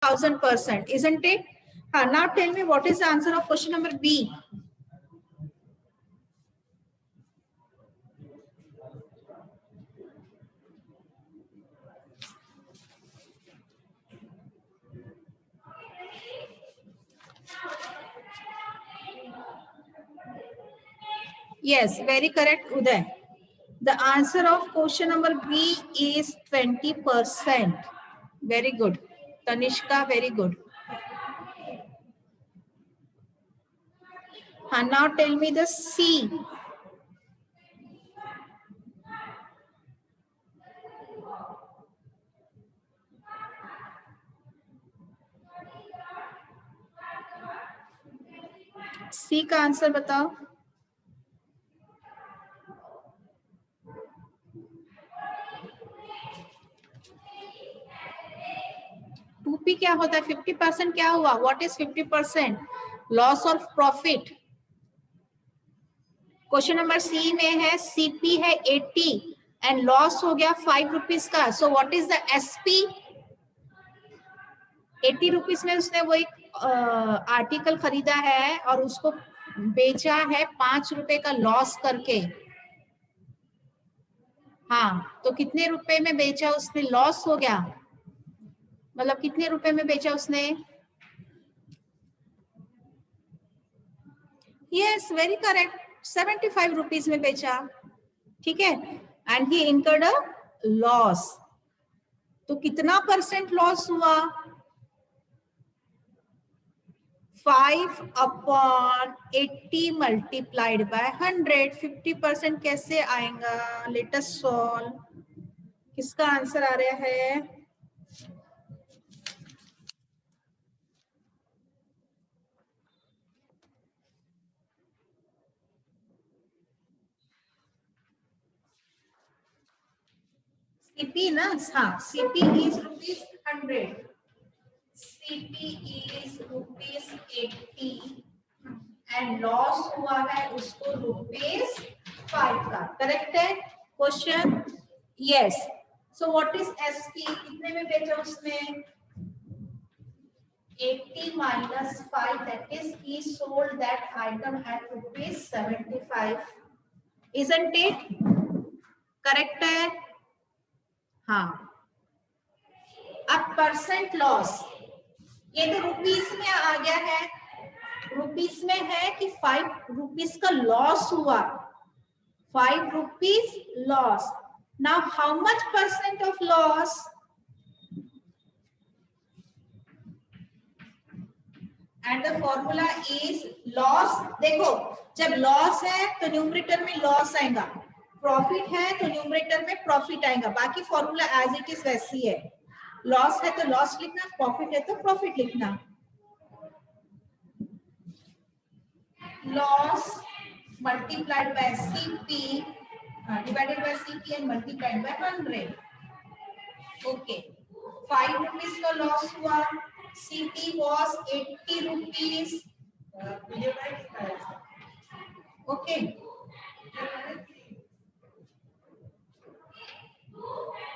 1000%, isn't it? Now tell me what is the answer of question number B. Yes, very correct, Uday. The answer of question number B is 20%. Very good. Tanishka, very good. Now tell me the C. C का answer बताओ. Two P क्या होता है? 50% क्या हुआ? What is 50%? Loss of profit. Question number C में है CP है 80 एंड लॉस हो गया 5 रुपीज का. So what is the SP? 80 rupees में उसने वो एक आर्टिकल खरीदा है और उसको बेचा है 5 रुपए का लॉस करके. हाँ, तो कितने रुपए में बेचा उसने? लॉस हो गया, मतलब कितने रुपए में बेचा उसने? यस, वेरी करेक्ट, 75 रुपीज में बेचा. ठीक है, and he incurred a loss. तो कितना परसेंट लॉस हुआ? 5/80 मल्टीप्लाइड बाय 100. 50% कैसे आएगा? Let us solve. किसका आंसर आ रहा है? सीपी ना. हाँ, CP is ₹100. CP is ₹80 and loss हुआ है उसको ₹5 का. करेक्ट है question? Yes. So what is SP? कितने में बेचा उसने? 80 minus 5, that is he sold that item at ₹75. Isn't it? Correct है? हाँ. अब परसेंट लॉस, ये तो रुपीस में आ गया है. रुपीस में है कि 5 रुपीस का लॉस हुआ. 5 rupees loss. Now how much percent of loss? And the formula is loss. देखो, जब लॉस है तो न्यूमरेटर में लॉस आएगा, प्रॉफिट है तो न्यूमरेटर में प्रॉफिट आएगा. बाकी फॉर्मूला एज इट इज वैसी है. लॉस है तो लॉस लिखना, प्रॉफिट है तो प्रॉफिट लिखना. Loss multiplied by CP divided by CP and multiplied by 100. Okay, 5 rupees का लॉस हुआ. CP was 80 rupees. Okay.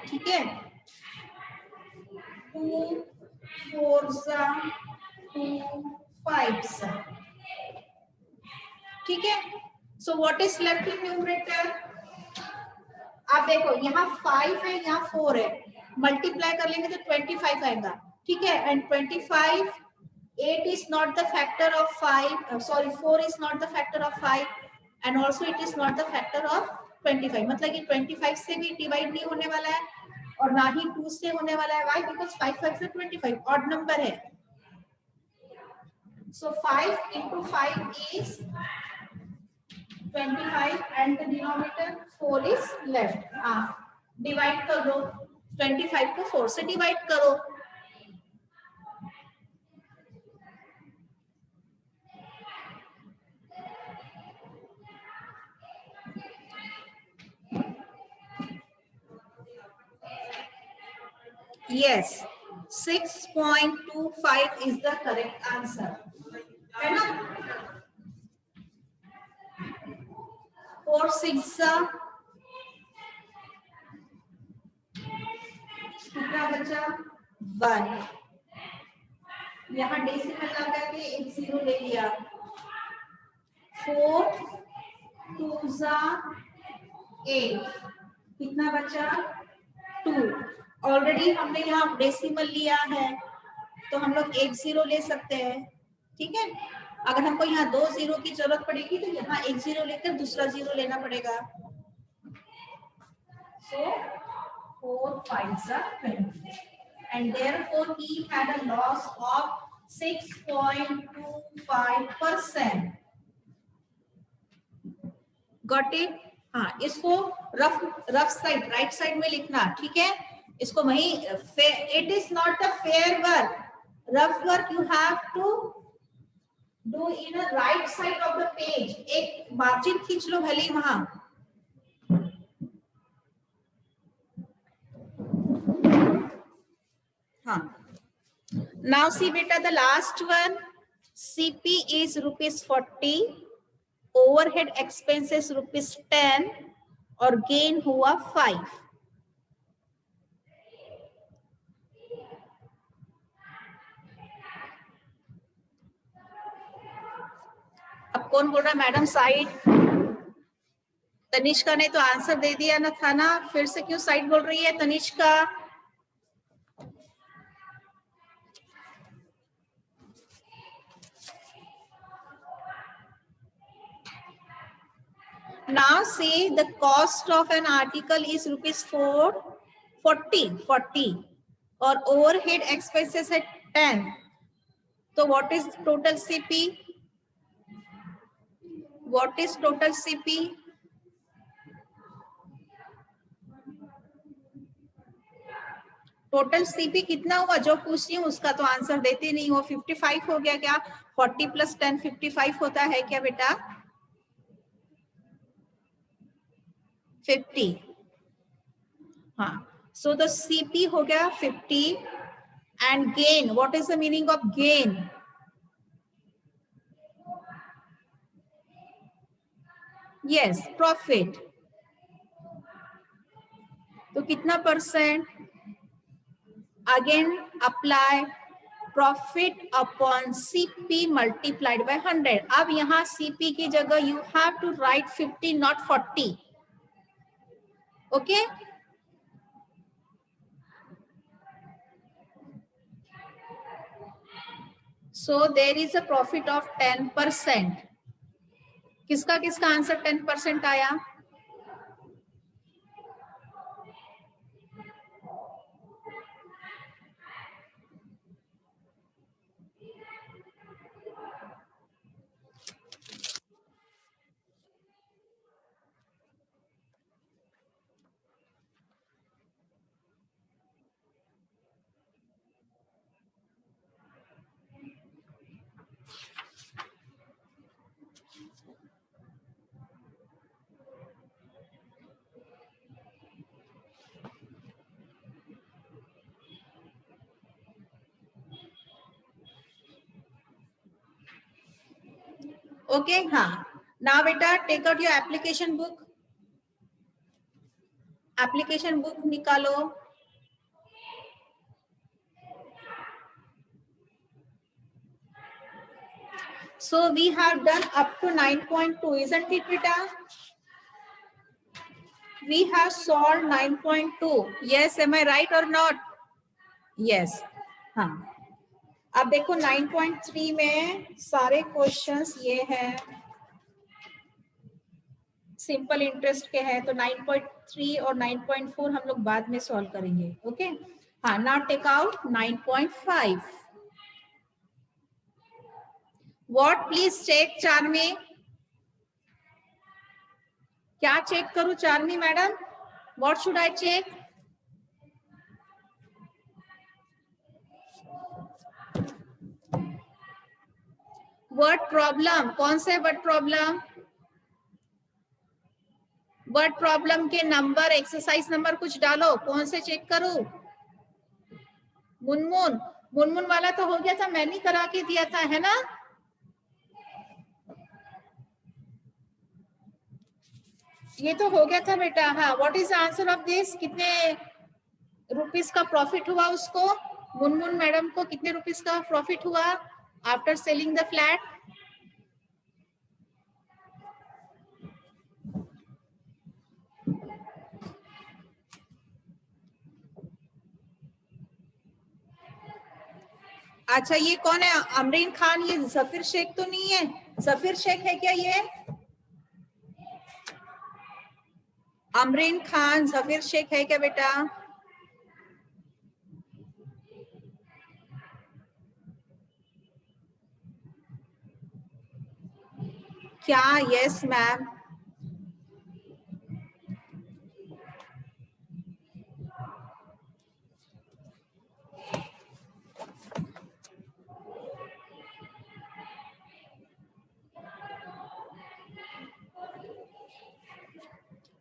ठीक है. 2 4s 2 5s. ठीक है. So what is left in numerator? आप देखो, यहाँ 5 है, यहाँ 4 है. मल्टीप्लाई कर लेंगे तो 25 आएगा. ठीक है. And 25, 8 is not the factor of 5. Sorry, 4 is not the factor of 5, and also it is not the factor of 25. मतलब कि 25 से भी डिवाइड नहीं होने वाला है और ना ही 2 से होने वाला है. Why? Because 5 5 से 25 ऑड नंबर है. So 5 into 5 is 25 and the denominator 4 is left. Divide कर दो. 25 को 4 से डिवाइड करो. Yes, 6.25 is the correct answer. है ना? 4 6 कितना बचा? 1. यहाँ डेसिमल लगा के एक जीरो ले लिया, 4 2 8, कितना बचा 2। ऑलरेडी हमने यहाँ डेसिमल लिया है तो हम लोग एक जीरो ले सकते हैं, ठीक है। अगर हमको यहाँ 2 जीरो की जरूरत पड़ेगी तो यहाँ एक जीरो लेकर दूसरा जीरो लेना पड़ेगा। So 4 5s are 20 and therefore he had a loss of 6.25%. Got it? हाँ, इसको रफ साइड राइट साइड में लिखना, ठीक है। इसको वही, it is not the fair work, rough work you have to do in a right side of the page. एक margin खींच लो भले ही वहां। हाँ, now see beta the last one, CP is ₹40, overhead expenses ₹10 और gain हुआ 5। अब कौन बोल रहा है मैडम साइड? तनिष्का ने तो आंसर दे दिया ना था ना, फिर से क्यों साइड बोल रही है Tanishka? Now see the cost of an article is ₹40 और overhead expenses है 10. So what is total CP? What is total CP? Total CP कितना हुआ? जो पूछती हूँ उसका तो आंसर देते नहीं हो। 55 हो गया क्या? 40 + 10 55 होता है क्या बेटा? 50। हाँ, सो द सीपी हो गया 50 and gain, what is the meaning of gain? Yes, profit. तो कितना percent? Again apply profit upon CP multiplied by 100। अब यहाँ सीपी की जगह you have to write 50 not 40। Okay, so there is a profit of 10%. किसका किसका answer 10% आया? Okay, हाँ। नाउ बेटा take out your application book. Application book निकालो। So we have done up to 9.2, isn't it beta? We have solved 9.2. Yes, am I right or not? Yes. हाँ, अब देखो 9.3 में सारे क्वेश्चंस ये हैं, सिंपल इंटरेस्ट के हैं, तो 9.3 और 9.4 हम लोग बाद में सॉल्व करेंगे। ओके, हाँ, now take out 9.5। What please check Charmi? क्या चेक करूं Charmi madam? What should I check? Word problem, कौन से वर्ड प्रॉब्लम? वर्ड प्रॉब्लम के नंबर, एक्सरसाइज नंबर कुछ डालो। कौन से चेक करूं? मुनमुन, मुनमुन वाला तो हो गया था, मैंने करा के दिया था, है ना? ये तो हो गया था बेटा। हाँ, what is the answer of this? कितने रुपीस का प्रॉफिट हुआ उसको? मुनमुन मैडम को कितने रुपीस का प्रॉफिट हुआ आफ्टर सेलिंग द फ्लैट? अच्छा ये कौन है? अमरीन खान? ये जफीर शेख तो नहीं है? जफीर शेख है क्या ये? अमरीन खान जफीर शेख है क्या बेटा? क्या? Yes ma'am.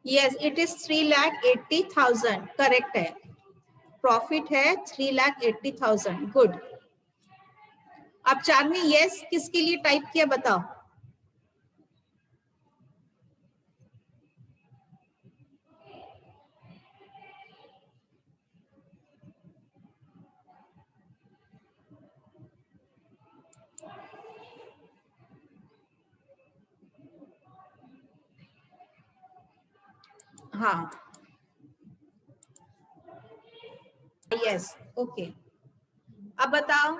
Yes it is 3,80,000 correct है। प्रॉफिट है 3,80,000। गुड। अब चांदनी यस किसके लिए टाइप किया बताओ? हाँ यस ओके। अब बताओ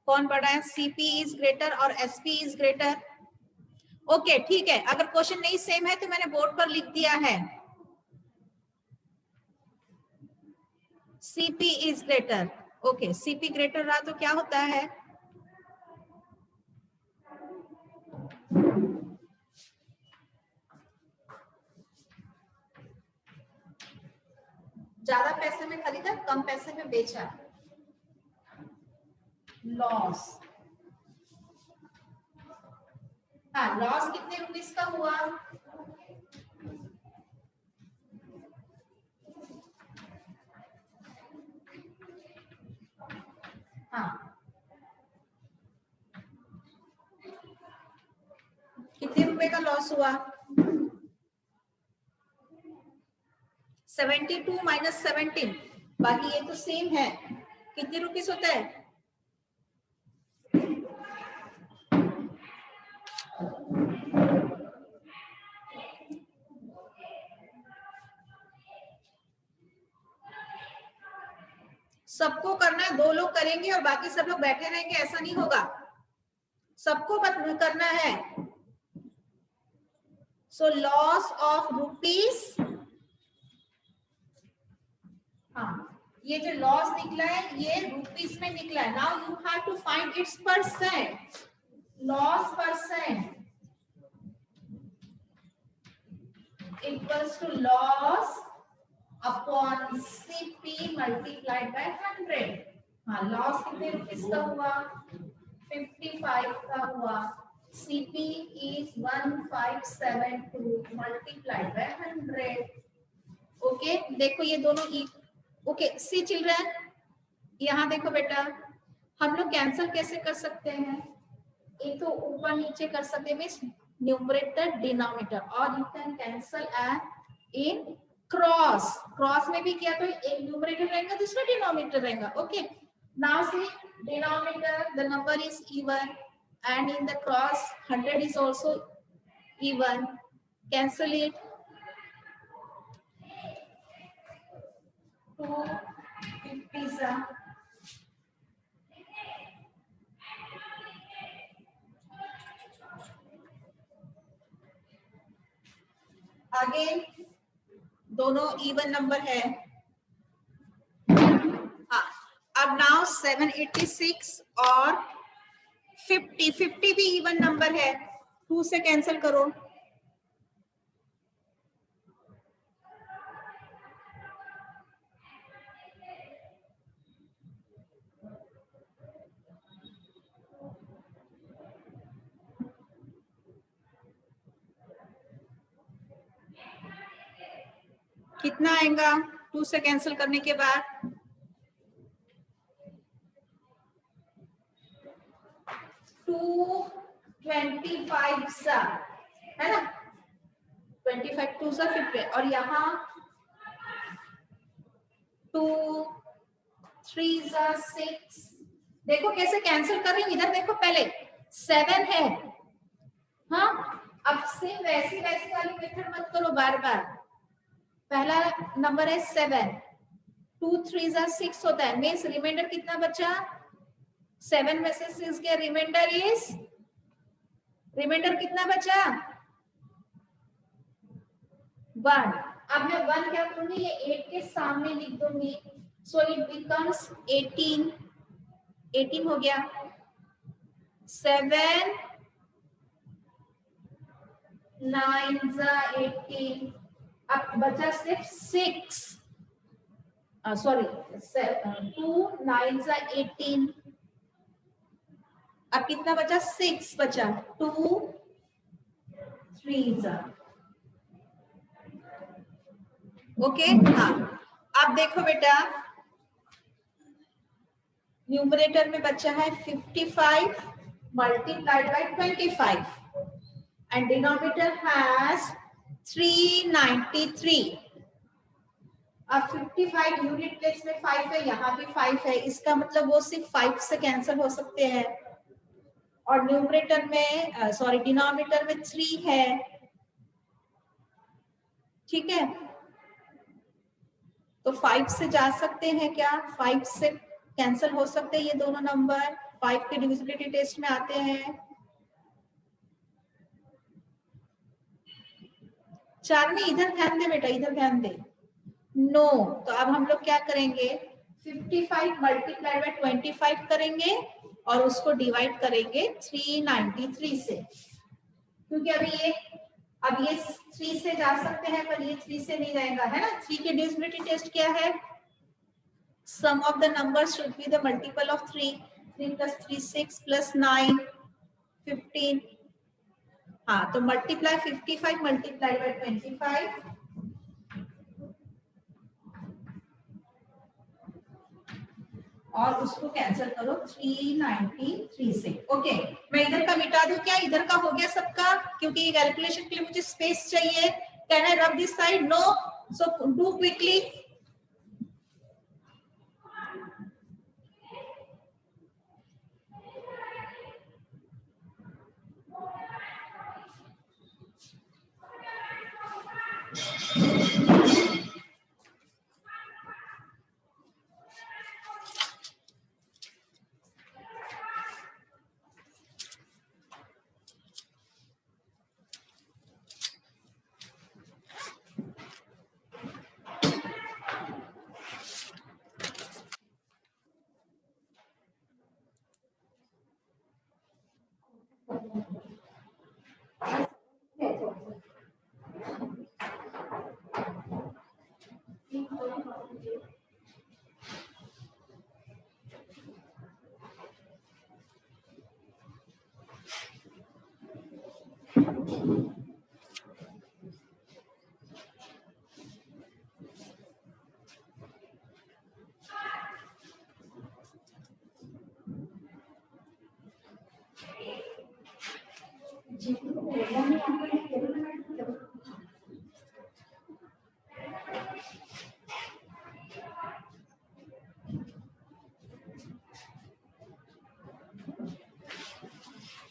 कौन बड़ा है? सीपी इज ग्रेटर और एसपी इज ग्रेटर? ओके ठीक है, अगर क्वेश्चन नहीं सेम है तो मैंने बोर्ड पर लिख दिया है CP is greater. Okay CP greater रहा तो क्या होता है? ज्यादा पैसे में खरीदा कम पैसे में बेचा, लॉस। हाँ लॉस कितने रुपीस का हुआ? हाँ कितने रुपए का लॉस हुआ? 72 माइनस 17, बाकी ये तो सेम है। कितने रुपीस होता है? सबको करना है, 2 लोग करेंगे और बाकी सब लोग बैठे रहेंगे, ऐसा नहीं होगा, सबको करना है। सो लॉस ऑफ रुपीस, हाँ ये जो लॉस निकला है ये रुपीस में निकला है। Now you have to find its percent. Loss percent equals to loss upon CP multiplied by 100। हाँ लॉस कितने रुपीस का हुआ? 55 का हुआ। CP is 1572 multiplied by 100। Okay देखो ये दोनों ओके सी चिल्ड्रन, यहाँ देखो बेटा, हम लोग कैंसिल कैसे कर सकते हैं? एक तो ऊपर नीचे कर सकते हैं, मींस न्यूमरेटर डिनोमिनेटर, और you can cancel in cross. Cross में भी किया तो एक न्यूमरेटर रहेगा दूसरा डिनोमिनेटर रहेगा। Okay now see denominator the number is even and in the cross 100 is also even. Cancel it. 250 again दोनों इवन नंबर है। हाँ अब नाउ 786 और 50 भी इवन नंबर है, 2 से कैंसिल करो। कितना आएगा 2 से कैंसिल करने के बाद? 225 है ना, 25 2 50 और यहाँ 2 3 जा 6, देखो कैसे कैंसिल कर रही हूँ, इधर देखो पहले 7 है, हाँ अब से वैसी वैसी वाली मेथड मत करो बार बार। पहला नंबर है 7, 2 3 जा 6 होता है, मीन्स रिमाइंडर कितना बचा, 7 में से 6 के रिमाइंडर कितना बचा, 1। अब मैं 1 क्या करूंगी, ये 8 के सामने लिख दूंगी, सो इट बिकम्स 18, 18 हो गया। 7 9 जा 18, अब बचा सिर्फ 6, सॉरी 2 9 जा 18, अब कितना बचा, 6 बचा, 2 3 जा, ओके। हाँ अब देखो बेटा, न्यूमरेटर में बचा है 55 multiplied by 25 and denominator has 393। अब 55 यूनिट प्लेस में 5 है, यहाँ भी 5 है, इसका मतलब वो सिर्फ 5 से कैंसिल हो सकते हैं, और न्यूमरेटर में सॉरी डिनोमिनेटर में 3 है, ठीक है, तो 5 से जा सकते हैं क्या, 5 से कैंसिल हो सकते हैं ये दोनों नंबर, 5 के डिविजिबिलिटी टेस्ट में आते हैं। 4 में इधर ध्यान दे बेटा, इधर ध्यान दे, नो तो अब हम लोग क्या करेंगे, 55 मल्टीप्लाइड बाय 25 करेंगे और उसको डिवाइड करेंगे 393 से, क्योंकि अब ये 3 से जा सकते हैं पर ये 3 से नहीं जाएगा, है ना। 3 के डिविजिबिलिटी टेस्ट क्या है, sum of the numbers should be the multiple of 3, 3 plus 3 6 plus 9 15, हाँ तो मल्टीप्लाई 55 मल्टीप्लाई बाय 25 और उसको कैंसिल करो 393 से, ओके। मैं इधर का मिटा दूं क्या, इधर का हो गया सबका, क्योंकि ये कैलकुलेशन के लिए मुझे स्पेस चाहिए। Can I rub this side, no, so do quickly.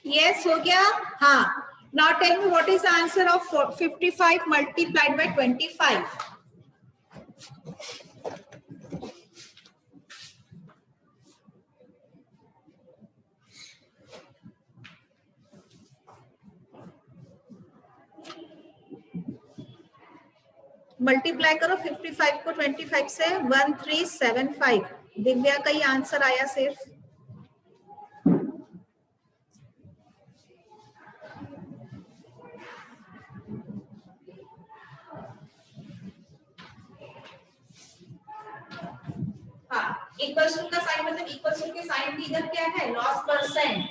Yes हो गया, हाँ। Now tell me what is the answer of 55 multiplied by 25। Multiply करो 55 को 25 से, 1375। दिव्या का ही आंसर आया सिर्फ। हाँ, इक्वल टू का साइन मतलब इक्वल टू के साइन भी इधर क्या है, loss percent.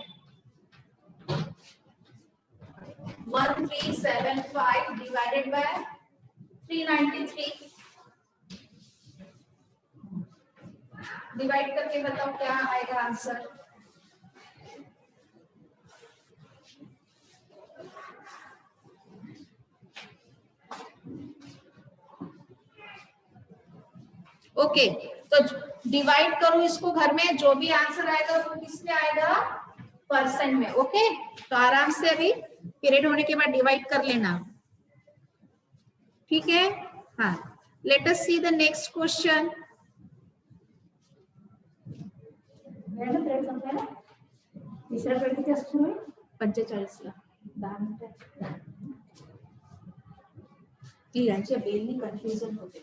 1375 divided by 393, divide करके बताओ क्या आएगा आंसर। ओके तो डिवाइड करूं इसको घर में, जो भी आंसर आएगा वो किसमें आएगा, परसेंट में। ओके, तो आराम से अभी पीरियड होने के बाद डिवाइड कर लेना, ठीक है। हाँ, let us see the next question. तिसऱ्या पिरियड किती असतो तुम्ही, 45 ला 10 मिनिटं ती यांच्या बेलनी कन्फ्युजन होते।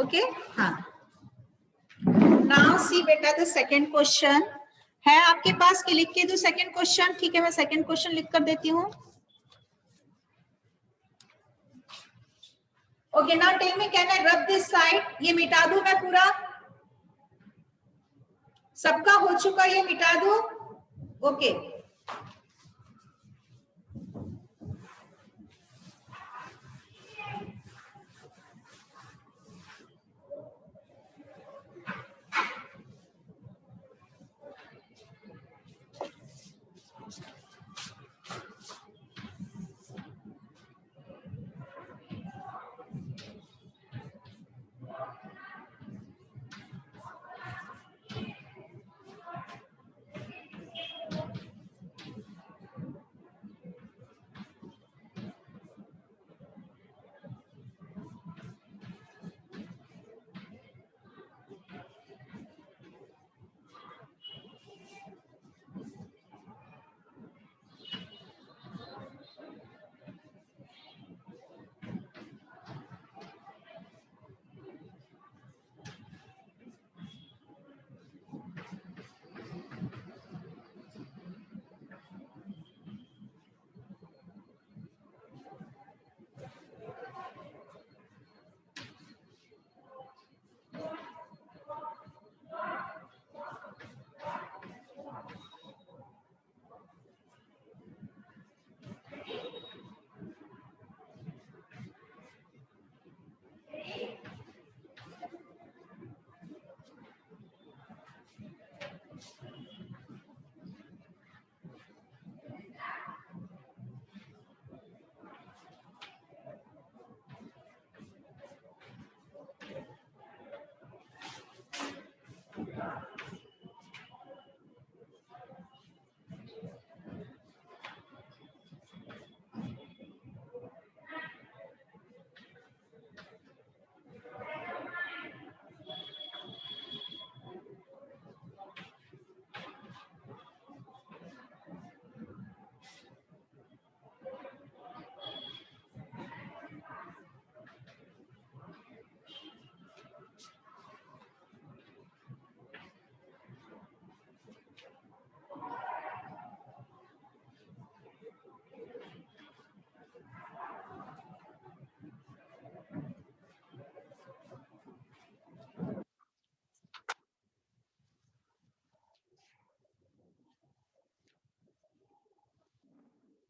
ओके, हाँ, नाउ सी बेटा द सेकंड क्वेश्चन है आपके पास कि लिख के दो सेकंड क्वेश्चन, ठीक है, मैं सेकंड क्वेश्चन लिख कर देती हूँ। Okay, now tell me can I rub this side, ये मिटा दूं मैं पूरा, सबका हो चुका, ये मिटा दूं। ओके,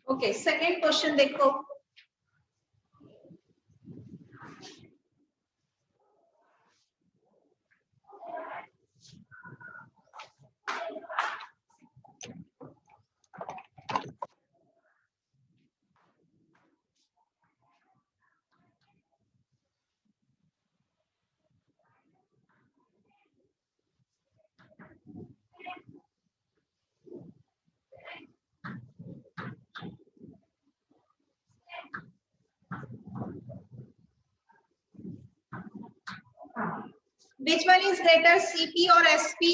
ओके, सेकंड क्वेश्चन देखो, which one is greater, CP और एसपी,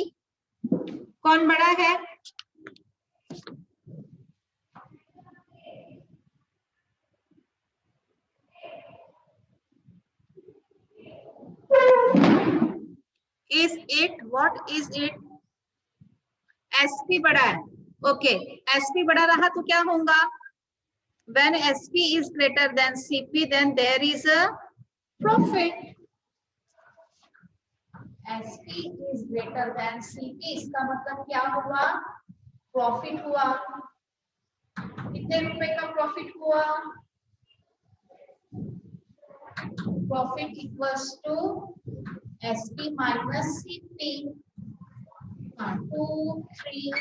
कौन बड़ा है? Is it, what is it? SP बड़ा है। ओके, एसपी बड़ा रहा तो क्या होगा? When SP is greater than CP, then there is a profit. SP is greater than CP, इसका मतलब क्या हुआ? प्रॉफिट हुआ। कितने रुपए का प्रॉफिट हुआ? Profit equals to SP minus CP। 2, 3,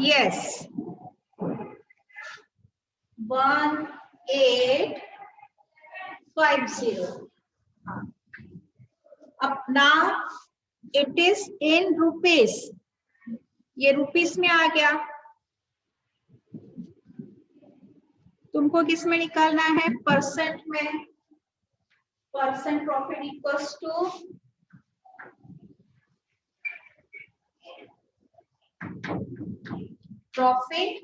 yes, 1850. अब now it is in rupees. ये रुपीस में आ गया. तुमको किस में निकालना है? परसेंट में. Percent profit equals to profit.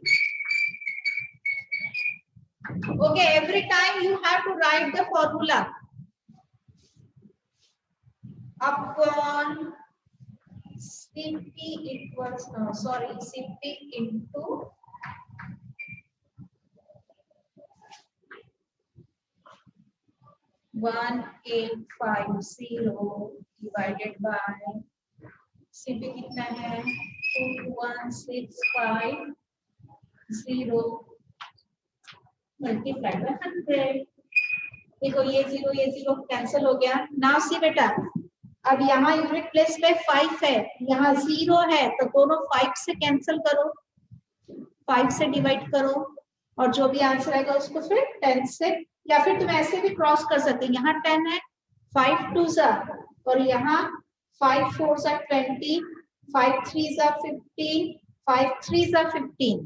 Okay, every time you have to write the formula upon CP equals CP into $1850 divided by CP कितना है? 21650 multiplied by 100. देखो ये जीरो कैंसिल हो गया. नाउ सी बेटा, अब यहाँ यूनिट प्लेस पे 5 है, यहाँ 0 है, तो दोनों 5 से कैंसिल करो, 5 से डिवाइड करो, और जो भी आंसर आएगा उसको फिर 10 से, या फिर तुम ऐसे भी क्रॉस कर सकते हैं. यहाँ 10 है, 5 2 और यहाँ 5 4 20, 5 3 15, 5 3 15.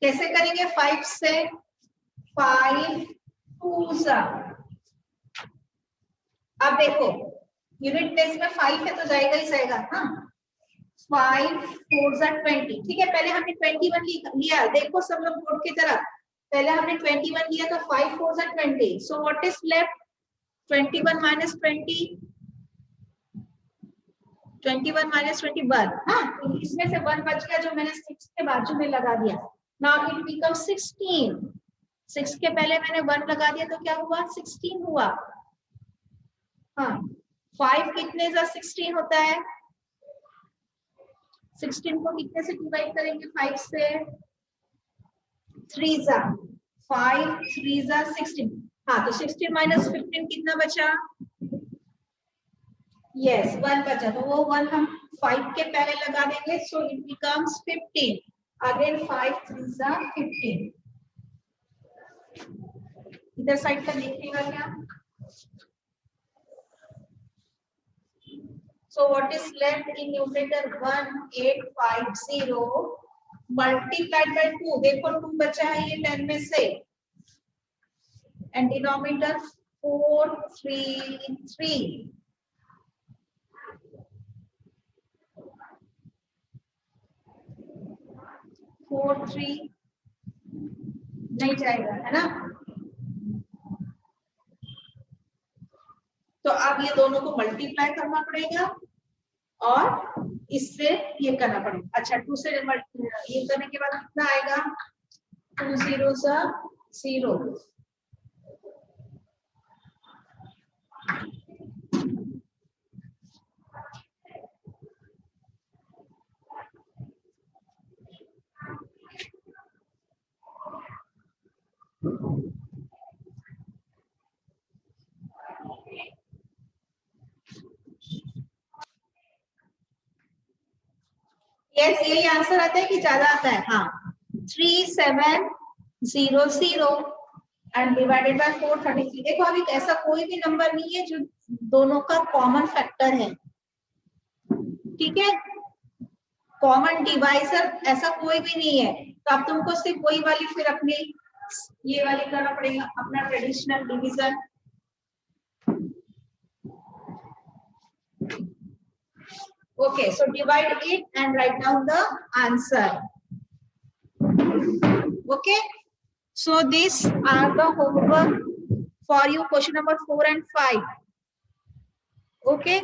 कैसे करेंगे? 5 से 5 2 अब देखो यूनिट प्लेस में 5 है तो जाएगा ही जाएगा. हाँ, 5 4 20. ठीक है, पहले हमने 21 लिया. देखो सब लोग बोर्ड की तरफ, पहले हमने 21 लिया तो 5 4 20. So what is left? 21 minus 20, 21 minus 21. हाँ, तो इसमें से 1 बच गया जो मैंने 6 के बाजू में लगा दिया. Now it becomes 16. 6 के पहले मैंने 1 लगा दिया तो क्या हुआ? 16 हुआ. हाँ, 5 कितने से 16 होता है? 16 को कितने से डिवाइड करेंगे? 5 से. 3 5 3 16. हाँ, तो 16 minus 15 कितना बचा? Yes, 1 बचा, तो वो 1 हम 5 के पहले लगा देंगे. So it becomes 15. Again 5 3 15. इधर साइड का देखिएगा क्या? So what is left in numerator? 1850 multiplied by 2. देखो 2 बचा है ये 10 में से, and denominator 433. 4 3 नहीं जाएगा, है ना? तो अब ये दोनों को मल्टीप्लाई करना पड़ेगा और इससे ये करना पड़ेगा. अच्छा, 2 से ये करने के बाद कितना आएगा? 2 0 0. यस, यही आंसर आता है कि ज्यादा आता है? हाँ, 3700 एंड डिवाइडेड बाय 433. देखो अभी ऐसा कोई भी नंबर नहीं है जो दोनों का कॉमन फैक्टर है. ठीक है, कॉमन डिवाइजर ऐसा कोई भी नहीं है. तो अब तुमको सिर्फ वही वाली फिर अपनी ये वाली करना पड़ेगा, अपना traditional division. Okay, so divide it and write down the answer. Okay, so these are the homework for you, question number 4 and 5. Okay